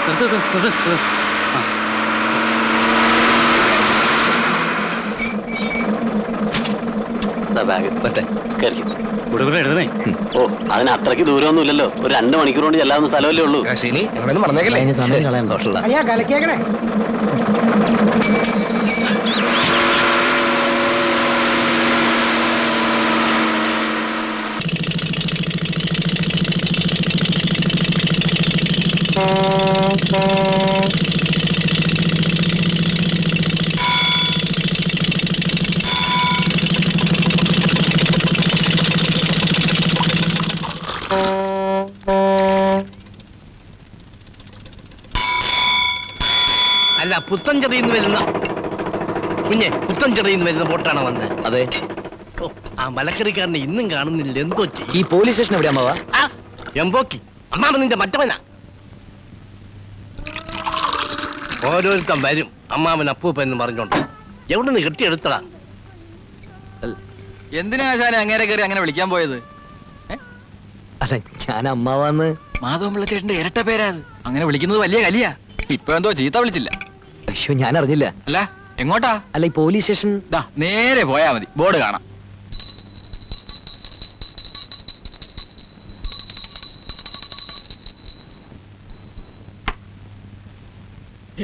ഓ, അതിന് അത്രയ്ക്ക് ദൂരമൊന്നും ഇല്ലല്ലോ. ഒരു 2 മണിക്കൂർ കൊണ്ട് ചെല്ലാവുന്ന സ്ഥലമല്ലേ ഉള്ളൂ. അല്ല, പുത്തൻചെറിയിൽ നിന്ന് വരുന്ന കുഞ്ഞെ, പുത്തൻചെറിയിൽ നിന്ന് വരുന്ന ബോട്ടാണോ വന്നത്? അതെ. ഓ, ആ മലക്കറിക്കാരനെ ഇന്നും കാണുന്നില്ല. എന്തോ ഈ പോലീസ് സ്റ്റേഷൻ എവിടെ അമ്മാവാ? എമ്പോക്കി അമ്മാവൻ നിന്റെ മറ്റവനാ. ഓരോരുത്തൻ വരും അമ്മാവൻ അപ്പൂപ്പ എന്ന് പറഞ്ഞോണ്ട്. എവിടെ നിന്ന് കെട്ടിയെടുത്തടാ? എന്തിനാ ആശാനെ അങ്ങേരെ കയറി അങ്ങനെ വിളിക്കാൻ പോയത്? അല്ല, ഞാൻ അമ്മാവാന്ന്. മാധവൻപിള്ള ചേട്ടന്റെ ഇരട്ട പേരാ അത്. അങ്ങനെ വിളിക്കുന്നത് വലിയ കലിയാ. ഇപ്പൊ എന്തോ ചീത്ത വിളിച്ചില്ല. അയ്യോ, ഞാൻ അറിഞ്ഞില്ല. അല്ല, എങ്ങോട്ടാ? അല്ല, ഈ പോലീസ് സ്റ്റേഷൻ നേരെ പോയാ മതി, ബോർഡ് കാണാം.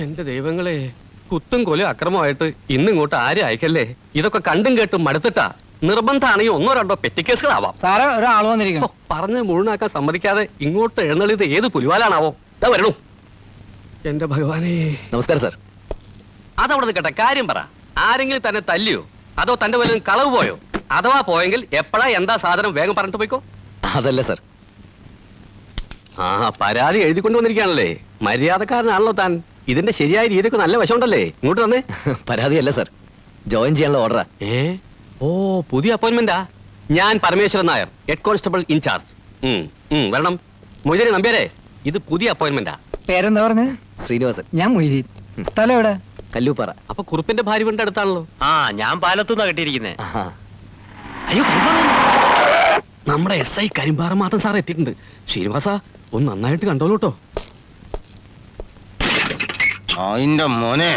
എന്റെ ദൈവങ്ങളെ, കുത്തും കൊലും അക്രമമായിട്ട് ഇന്നിങ്ങോട്ട് ആരും അയക്കല്ലേ. ഇതൊക്കെ കണ്ടും കേട്ടും മടുത്തിട്ടാ. നിർബന്ധമാണെങ്കിൽ 1-2 പെറ്റിക്കേസുകളാവാം. സാറേ, ഒരാൾ വന്നിരിക്കുന്നു. പറഞ്ഞ് മുഴുവനാക്കാൻ സമ്മതിക്കാതെ ഇങ്ങോട്ട് എഴുന്നള്ളിയത് ഏത് പുലിവാലാണാവോ? ഇതാ വരണു. എന്റെ ഭഗവാനെ. നമസ്കാരം സാർ. അതവിടെ നിൽക്കട്ടെ, കാര്യം പറ. ആരെങ്കിലും തന്നെ തല്ലിയോ, അതോ തന്റെ വല്ലതും കളവ് പോയോ? അഥവാ പോയെങ്കിൽ എപ്പോഴാ എന്താ സാധനം വേഗം പറഞ്ഞിട്ട് പോയിക്കോ. അതല്ല സാർ. പരാതി എഴുതിക്കൊണ്ട് വന്നിരിക്കുകയാണല്ലേ. മര്യാദക്കാരനാണല്ലോ താൻ. ഇതിന്റെ ശരിയായ രീതിക്ക് നല്ല വശമുണ്ടല്ലേ. ഇങ്ങോട്ട് തന്നെ. പരാതിയല്ല സാർ, ജോയിൻ ചെയ്യാനുള്ള ഓർഡറാ. ഓ, പുതിയ അപ്പോയിന്റ്മെന്റാ. ഞാൻ Parameswaran Nair, head constable incharge. വരണം. മൊയ്തീൻ നമ്പ്യാരെ, ഇത് പുതിയ അപ്പോയിന്റ്മെന്റാ. പേരെന്താ പറഞ്ഞത്? ശ്രീനിവാസൻ. ഞാൻ മൊയ്തീൻ. സ്ഥലം എവിടെ? കല്ലൂപ്പാറ. അപ്പൊ കുറുപ്പിന്റെ ഭാര്യ വീടിന്റെ അടുത്താണല്ലോ. ഞാൻ പാലത്തുനിന്നാ കെട്ടിയിരിക്കുന്നേ. അയ്യോ, നമ്മുടെ SI കരിമ്പാറ മാത്രം സാർ എത്തിയിട്ടുണ്ട്. ശ്രീനിവാസ, ഒന്ന് നന്നായിട്ട് കണ്ടോളൂ കേട്ടോ. അതിന്റെ മോനെ,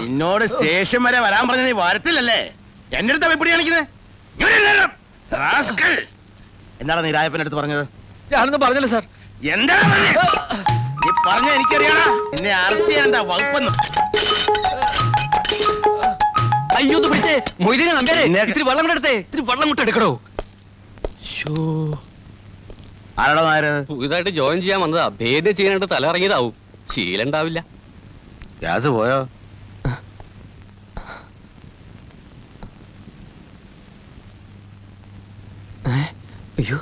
എന്നോട് സ്റ്റേഷൻ വരെ വരാൻ പറഞ്ഞ നീ വരത്തില്ലല്ലേ? എന്റെ അടുത്ത് എപ്പിടി കാണിക്കുന്നത്? എന്താണ് നീ രായപ്പന്റെ അടുത്ത് പറഞ്ഞത്? ഞാനൊന്നും പറഞ്ഞില്ല സാർ. എന്താണ് നീ പറഞ്ഞ? എനിക്കറിയാടാ എന്നെ അറസ്റ്റ് ചെയ്യണ്ട വകുപ്പെന്ന്. അയ്യോ, പിടിച്ചേ മൊയ്തീനെ നമ്പ്യാരെ, ഇത്തിരി വെള്ളം എടുത്തേ. ഇത്തിരി വെള്ളം വിട്ട് എടുക്കണോ? ആരാടോ നായര്? പുതുതായിട്ട് ജോയിൻ ചെയ്യാൻ വന്നതാ. ഭേദം ചെയ്യാനായിട്ട് തല ഇറങ്ങിയതാവും. ശീലം ഉണ്ടാവില്ല. ഗ്യാസ് പോയോ? അയ്യോ,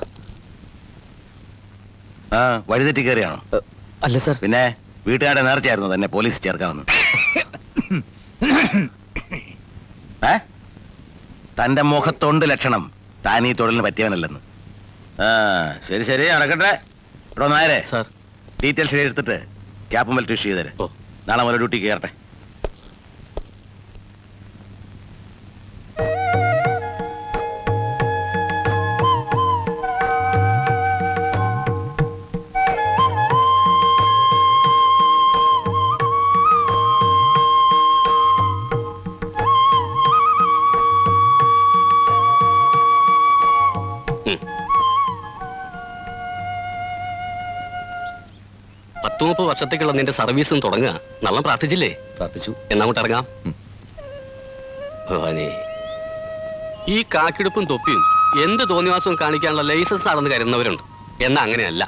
വഴിതെറ്റി കയറിയാണോ? അല്ല സാർ. പിന്നെ വീട്ടുകാരുടെ നേർച്ചയായിരുന്നു തന്നെ പോലീസ് ചേർക്കാമെന്ന്. തന്റെ മുഖത്തൊണ്ട് ലക്ഷണം താൻ ഈ തൊഴിലിന് പറ്റിയവനല്ലെന്ന്. ശരി ശരി, നടക്കട്ടെ. ഇവിടെ നായരെ, ഡീറ്റെയിൽസ് എടുത്തിട്ട് ക്യാപ്പും ബെൽറ്റ് ഇഷ്യൂ ചെയ്തേരെ. നാളെ മുതൽ ഡ്യൂട്ടി കയറട്ടെ. പത്ത് 30 വർഷത്തേക്കുള്ള നിന്റെ സർവീസും തുടങ്ങുക. നല്ല പ്രാർത്ഥിച്ചില്ലേ? പ്രാർത്ഥിച്ചു. എന്നങ്ങോട്ട് ഇറങ്ങാം. ഭവാനി, ഈ കാക്കിടുപ്പും തൊപ്പിയും എന്ത് തോന്നിവാസവും കാണിക്കാനുള്ള ലൈസൻസ് ആണെന്ന് കരുതുന്നവരുണ്ട്. എന്നാ അങ്ങനെയല്ല.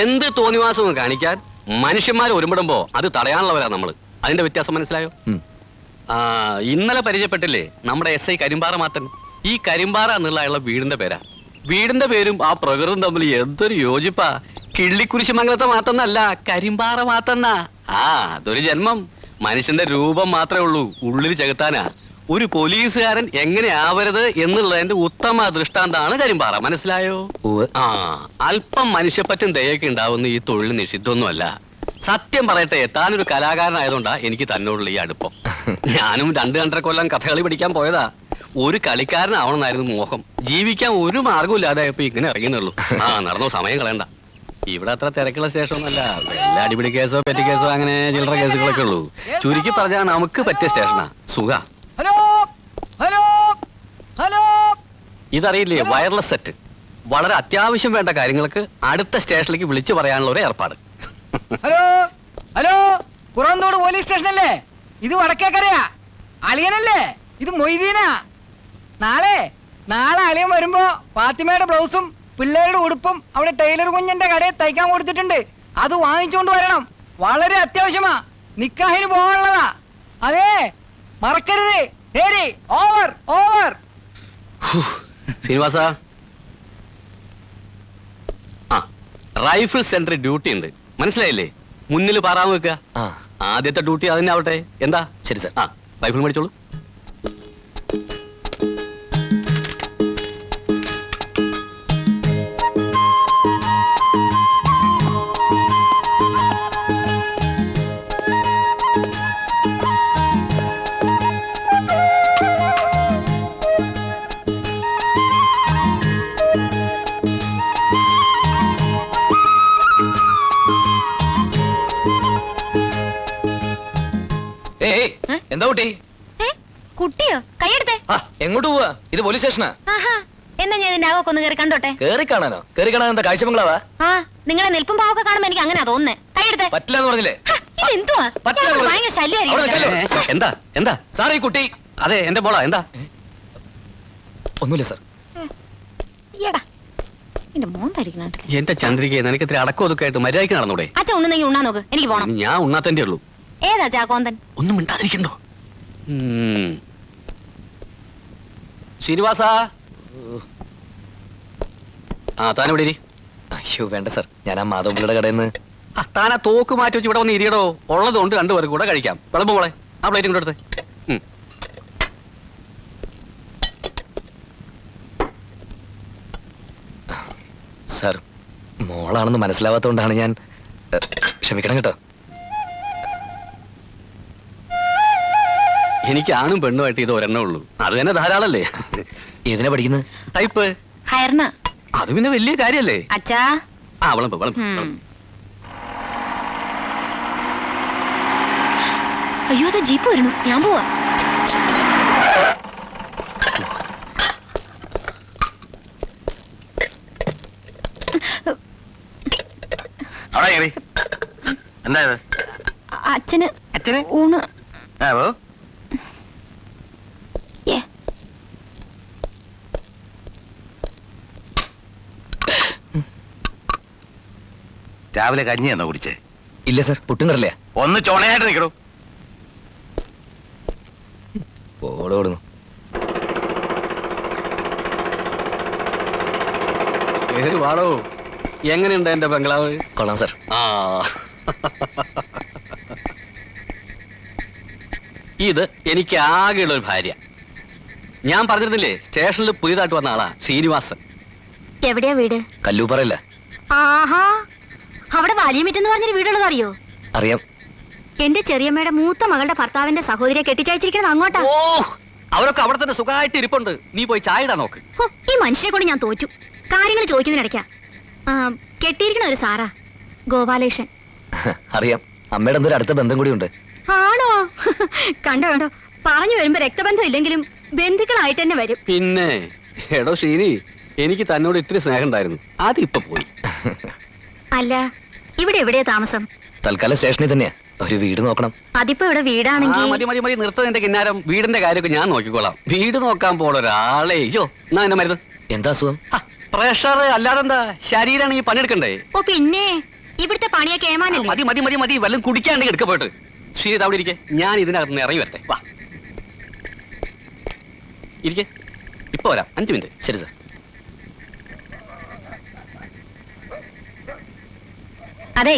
എന്ത് തോന്നിവാസവും കാണിക്കാൻ മനുഷ്യന്മാർ ഒരുമിടുമ്പോ അത് തടയാനുള്ളവരാ നമ്മള്. അതിന്റെ വ്യത്യാസം മനസ്സിലായോ? ഇന്നലെ പരിചയപ്പെട്ടില്ലേ നമ്മുടെ SI കരിമ്പാറ മാത്തൻ? ഈ കരിമ്പാറ എന്നുള്ള വീടിന്റെ പേരാ. വീടിന്റെ പേരും ആ പ്രകൃതം തമ്മിൽ എന്തൊരു യോജിപ്പാ. കിള്ളിക്കുരിശുമംഗലത്തെ മാത്തന്നല്ല, കരിമ്പാറ മാത്തന്ന. അതൊരു ജന്മം. മനുഷ്യന്റെ രൂപം മാത്രമേ ഉള്ളൂ, ഉള്ളിൽ ചെകുത്താനാ. ഒരു പോലീസുകാരൻ എങ്ങനെ ആവരുത് എന്നുള്ളതിന്റെ ഉത്തമ ദൃഷ്ടാന്താണ് കരിമ്പാറ. മനസ്സിലായോ? അല്പം മനുഷ്യപ്പറ്റും ദയൊക്കെ ഉണ്ടാവുന്ന ഈ തൊഴിൽ നിഷിദ്ധമൊന്നുമല്ല. സത്യം പറയട്ടെ, താനൊരു കലാകാരനായതുകൊണ്ടാ എനിക്ക് തന്നോടുള്ള ഈ അടുപ്പം. ഞാനും 2-2.5 കൊല്ലം കഥകളി പഠിക്കാൻ പോയതാ. ഒരു കളിക്കാരനാവണമെന്നായിരുന്നു മോഹം. ജീവിക്കാൻ ഒരു മാർഗവും ഇല്ലാതെ ഇപ്പൊ ഇങ്ങനെ ഇറങ്ങിയുള്ളൂ. ആ നടന്നോ, സമയം കളയണ്ട. ഇവിടെ അത്ര തിരക്കുള്ള സ്റ്റേഷൻ ഒന്നല്ല. വല്ല അടിപിടി കേസോ പെറ്റി കേസോ അങ്ങനെ ചില്ലറ കേസുകളൊക്കെ ഉള്ളൂ. ചുരുക്കി പറഞ്ഞാൽ നമുക്ക് പറ്റിയ സ്റ്റേഷനാ. സുഖ. Hello hello hello. ഇതറിയില്ലേ, വയർലെസ് സെറ്റ്. വളരെ അത്യാവശ്യം വേണ്ട കാര്യങ്ങൾക്ക് അടുത്ത സ്റ്റേഷനിലേക്ക് വിളിച്ചു പറയാനുള്ള ഒരു ഏർപ്പാട്. ഹലോ ഹലോ, കുറവന്തോട് പോലീസ് സ്റ്റേഷനല്ലേ? ഇത് വടക്കേക്കരയാ. അളിയനല്ലേ? ഇത് മൊയ്തീനാ. നാളെ അളിയൻ വരുമ്പോ ഫാത്തിമയുടെ ബ്ലൗസും പിള്ളേരുടെ ഉടുപ്പും അവിടെ ടൈലർ കുഞ്ഞിന്റെ കടയിൽ തയ്ക്കാൻ കൊടുത്തിട്ടുണ്ട്. അത് വാങ്ങിച്ചുകൊണ്ട് വരണം. വളരെ അത്യാവശ്യമാ. നിക്കാഹിന് പോകാനുള്ളതാ. അതെ, മറക്കരുത്. ശരി, ഓവർ ഓവർ. ശ്രീനിവാസ, ആ റൈഫിൾ സെന്റർ ഡ്യൂട്ടി ഉണ്ട്, മനസ്സിലായില്ലേ? മുന്നിൽ പാറാൻ വെക്കുക. ആദ്യത്തെ ഡ്യൂട്ടി അതിനെ ആവട്ടെ. എന്താ? ശരി സാർ. ആ റൈഫിൾ മേടിച്ചോളൂ. എന്താ കുട്ടി? കുട്ടിയോ? കൈയെടുത്തേ. എങ്ങോട്ട് പോവാ? ഇത് പോലീസ് സ്റ്റേഷനാ. എന്നാ ഞാൻ ഇതിന്റെ ആകൊക്കെ ഒന്ന് കയറി കണ്ടോട്ടെ. കേറി കാണാനോ? കേറി കാണാൻ എന്താ കാഴ്ച ബംഗ്ലാവാ? നിങ്ങളെ നിൽപ്പും പാവൊക്കെ കാണുമ്പോ എനിക്ക് അങ്ങനെ തോന്നുന്നേ. കൈയെടുത്തേ. പറ്റില്ല എന്ന് പറഞ്ഞില്ലേ? ഇതെന്തുവാ? പറ്റില്ല. ഭയങ്കര ശല്യമായിരിക്കും. എന്താ എന്താ സാറേ, ഈ കുട്ടി. അതെ, എന്റെ മോളാ. എന്താ? ഒന്നുമില്ല സാർ. എന്റെ മോൻ ധരിക്കണ എന്റെ ചന്ദ്രിക, നിനക്ക് ഇത്ര അടക്കം ഒതുക്കെ ആയിട്ട് മര്യാദയ്ക്ക് നടന്നൂടെ? അച്ഛൻ ഉണ്ണെന്നെങ്കിൽ ഉണ്ണാൻ നോക്ക്. എനിക്ക് പോണം. ഞാൻ ഉണ്ണാത്തന്റെ ഉള്ളൂ. ഏതാ ചാക്കോന്തൻ? ഒന്നും മിണ്ടാതിരിക്കണ്ടോ? ശ്രീനിവാസ, ആ താനെവിടെ ഇരി. അയ്യോ വേണ്ട സാർ, ഞാൻ ആ മാധവപിള്ളയുടെ കടയിൽ നിന്ന്. താനാ തോക്ക് മാറ്റി വെച്ച് ഇവിടെ വന്ന് ഇരിയടോ. ഉള്ളതുകൊണ്ട് രണ്ടുപേർക്ക് കൂടെ കഴിക്കാം. വിളമ്പ് മോളെ, ആ പ്ലേറ്റും കൂടെ എടുത്ത്. സാർ, മോളാണെന്ന് മനസ്സിലാവാത്തോണ്ടാണ് ഞാൻ. ക്ഷമിക്കണം കേട്ടോ. എനിക്ക് ആണും പെണ്ണുമായിട്ട് ഇത് ഒരെണ്ണേ ഉള്ളൂ. അത് തന്നെ ധാരാളല്ലേ. ഏതിനാ പഠിക്കുന്നത്? ടൈപ്പ്. ഹയർന. അത് പിന്നെ വലിയ കാര്യല്ലേ. അച്ഛാ. ആ വിളമ്പ് വിളമ്പ്. അയ്യോ, അതാ ജീപ്പ് വരുന്നു. ഞാൻ പോവാ. എന്താ ഇത്? അച്ഛന് ഊണ്. രാവിലെ കഞ്ഞിയാണോ കുടിച്ചേ? ഇല്ല സാർ, പുട്ടും കറില്ല. ഒന്ന് ചോണയായിട്ട് നിൽക്കണോ? ഓടുന്നു. വാടോ, എങ്ങനെയുണ്ട് എന്റെ ബംഗ്ലാവ്? കൊള്ളാം സാർ. ആ ഇത് എനിക്ക് ആകെയുള്ള ഒരു ഭാര്യ. ഞാൻ പറഞ്ഞിരുന്നില്ലേ, സ്റ്റേഷനിൽ പുതിയതായിട്ട് വന്ന ആളാ, ശ്രീനിവാസൻ. എവിടെയാ വീട്? കല്ലൂപ്പറയില്ല. ആഹാ, അവിടെ വാലിയമിറ്റെന്ന് പറഞ്ഞൊരു വീടുള്ളത് അറിയോ? അറിയാം. എന്റെ ചെറിയമ്മയുടെ മൂത്ത മകളുടെ ഭർത്താവിന്റെ സഹോദരിയെ കെട്ടിച്ചയച്ചിരിക്കുന്നത് അങ്ങോട്ടാ. ഓ, അവരൊക്കെ അവിടെ തന്നെ സുഖമായിട്ട് ഇരിപ്പുണ്ട്. നീ പോയി ചായ ഇടാൻ നോക്ക്. ഈ മനുഷ്യനെ കൊണ്ട് ഞാൻ തോറ്റു. കാര്യങ്ങൾ ചോദിക്കുന്നതിനിടയ്ക്കാ. കെട്ടിയിരിക്കണ ഒരു സാറാ, ഗോപാലേഷൻ. അറിയാം. അമ്മയുടെ എന്തൊരു അടുത്ത ബന്ധം കൂടി ഉണ്ട്. ആണോ? കണ്ടോ കണ്ടോ, പറഞ്ഞു വരുമ്പോ രക്തബന്ധം ഇല്ലെങ്കിലും ബന്ധുക്കളായിട്ട് തന്നെ വരും. പിന്നെ എടോ ശ്രീനി, എനിക്ക് തന്നോട് ഇത്തിരി സ്നേഹം ഉണ്ടായിരുന്നു. അതിപ്പോ പോയി. അല്ല, ഇവിടെ എവിടെയാ താമസം? തൽക്കാലം സ്റ്റേഷനിൽ തന്നെയാ. ഒരു വീട് നോക്കണം. അതിപ്പോ ഇവിടെ വീടാണെങ്കിൽ. മതി മതി മതി, നിർത്തതിന്റെ കിന്നാരം. വീടിന്റെ കാര്യമൊക്കെ ഞാൻ നോക്കിക്കോളാം. വീട് നോക്കാൻ പോണ ഒരാളെ. അയ്യോ, എന്നാ എന്നെ മരുന്ന്. എന്താ അസുഖം? പ്രഷർ അല്ലാതെന്താ, ശരീരമാണ് ഈ പണിയെടുക്കണ്ടേ. ഓ പിന്നെ, ഇവിടുത്തെ പണിയൊക്കെ ഏമാനല്ലേ. മതി മതി മതി മതി, വല്ലതും കുടിക്കാണ്ടെങ്കിൽ എടുക്ക പോയിട്ട്. ശ്രീ അവിടെ ഇരിക്കെ, ഞാൻ ഇതിനകത്ത് നിന്ന് ഇറങ്ങി വരട്ടെ. വാ ഇരിക്കെ, ഇപ്പൊ വരാം. 5 മിനിറ്റ്. ശരി സാർ. അതെ,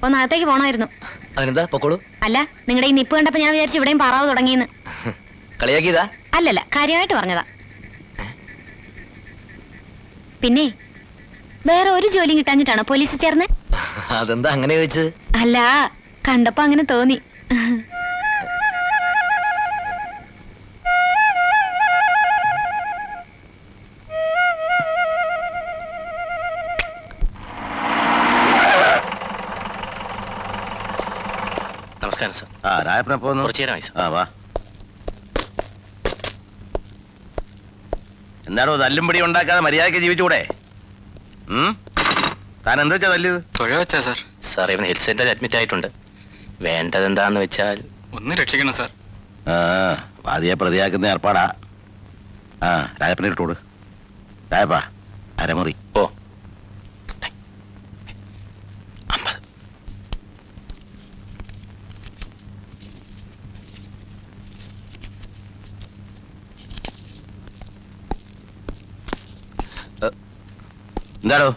ഒന്ന് അകത്തേക്ക് പോണായിരുന്നു. അതിനെന്താ, പൊക്കോളൂ. അല്ല, നിങ്ങളുടെ ഈ നിപ്പ് കണ്ടപ്പോ ഞാൻ വിചാരിച്ചു ഇവിടെയും പാറാവ് തുടങ്ങിയെന്ന്. കളിയാക്കിയതാ? അല്ലല്ല, കാര്യമായിട്ട് പറഞ്ഞതാ. പിന്നെ വേറെ ഒരു ജോലിയും കിട്ടാഞ്ഞിട്ടാണോ പോലീസിൽ ചേർന്ന്? അതെന്താ അങ്ങനെ ചോദിച്ചത്? അല്ല, കണ്ടപ്പോ അങ്ങനെ തോന്നി. ആ രായപ്പനെ പോന്നു. കുറച്ചു നേരമായി സാർ. ആ വാ. എന്താണോ തല്ലും പിടി ഉണ്ടാക്കാതെ മര്യാദയ്ക്ക് ജീവിച്ചുകൂടെ? താൻ എന്താ വെച്ചാ തല്ലിയത്? തുഴ വെച്ചാ സാർ. സാർ ഇവൻ ഹെൽത്ത് സെന്ററിൽ അഡ്മിറ്റ് ആയിട്ടുണ്ട്. വേണ്ടത് എന്താന്ന് വെച്ചാൽ ഒന്ന് രക്ഷിക്കണം സാർ. ആ വാദിയെ പ്രതിയാക്കുന്ന ഏർപ്പാടാ. ആ രായപ്പനെ ഇട്ടോട്. രായപ്പാ അരമുറി. ഓ എന്താടോ?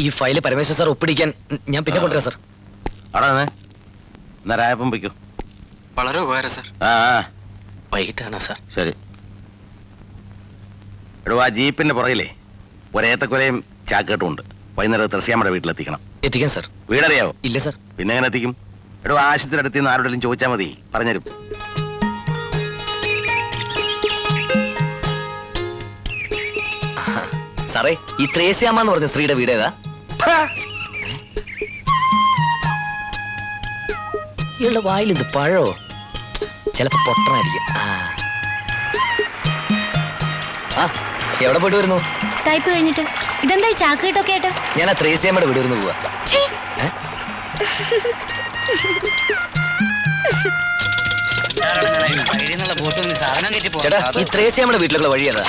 ഈ ഫയല് പരമേശ്വർ സാർ ഒപ്പിടിക്കാൻ ഞാൻ പിന്നെ കൊണ്ടുവരാം സാർ. അവിടെ നിന്ന് എന്നാ രായപ്പം വയ്ക്കൂ. വളരെ ഉപകാരം സാർ. ആ ആ വൈകിട്ടാണ് സാർ. ശരി. എടോ ആ ജീപ്പിന്റെ പുറകിലേ ഒരേത്തക്കൊലയും ചാക്കേട്ടും ഉണ്ട്. വൈകുന്നേരം തെർസിയാമ്മയുടെ വീട്ടിലെത്തിക്കണം. എത്തിക്കാൻ സാർ. വീടറിയാവോ? ഇല്ല സാർ. പിന്നെ എങ്ങനെ എത്തിക്കും? എടോ ആശുപത്രി അടുത്ത് നിന്ന് ആരോടെങ്കിലും ചോദിച്ചാൽ മതി, പറഞ്ഞുതരും. സാറേ ഈ ത്രേസ്യാമ്മ എന്ന് പറഞ്ഞ സ്ത്രീയുടെ വീട് ഏതാ? ഇയാളുടെ വായിൽ ഇത് പഴോ? ചിലപ്പോ പൊട്ടനായിരിക്കും. ആ എവിടെ പോയിട്ട് വരുന്നു? ടൈപ്പ് കഴിഞ്ഞിട്ട് ഇതെന്താ ചാക്കിട്ടൊക്കെ ആയിട്ട്? ഞാൻ ആ ത്രേസ്യാമ്മയുടെ വീട് വരുന്നു പോവാ. ചേട്ടാ ഈ ത്രേസ്യാമ്മയുടെ വീട്ടിലുള്ള വഴി ഏതാ?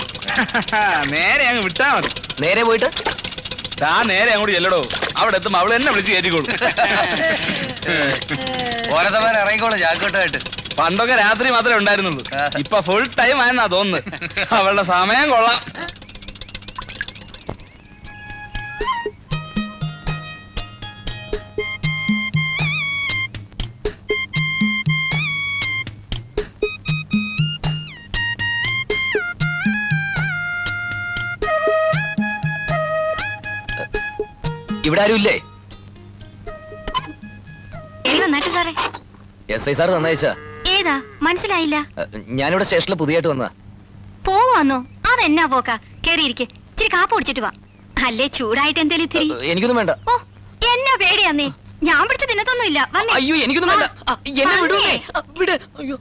നേരെ അങ്ങ് വിട്ടാ മതി. നേരെ പോയിട്ട് താൻ നേരെ അങ്ങോട്ട് ചെല്ലടോ. അവിടെ എത്തുമ്പോ അവള് എന്നെ വിളിച്ച് കയറ്റിക്കോളൂ. ഓരോരുത്തർ ഇറങ്ങിക്കോളൂ ചാക്കിട്ടായിട്ട്. പണ്ടൊക്കെ രാത്രി മാത്രമേ ഉണ്ടായിരുന്നുള്ളൂ. ഇപ്പൊ ഫുൾ ടൈം ആയെന്നാ തോന്നുന്നത്. അവളുടെ സമയം കൊള്ളാം. ഇവിടെ ആരും ഇല്ലേ? നന്നായിട്ട് സാറേ. SI സാർ നന്നയച്ചാ. ഏതാ മനസ്സിലായില്ല. ഞാനിവിടെ സ്റ്റേഷനിൽ പുതിയതായിട്ട് വന്നതാ. പോവാന്നോ? അതെന്നാ പോക്കാ? കേറിയിരിക്കെ, ഇച്ചിരി കാപ്പ് കുടിച്ചിട്ട് വാ. അല്ലേ ചൂടായിട്ട് എന്തേലും ഇത്തിരി. എനിക്കൊന്നും വേണ്ട. ഓ എന്നാ പേടിയാന്നേ. ഞാൻ പിടിച്ച് തിന്നത്തൊന്നുമില്ല. വന്നേ. അയ്യോ എനിക്കൊന്നും വേണ്ട. എന്നെ വിടുവേ. വിട്. അയ്യോ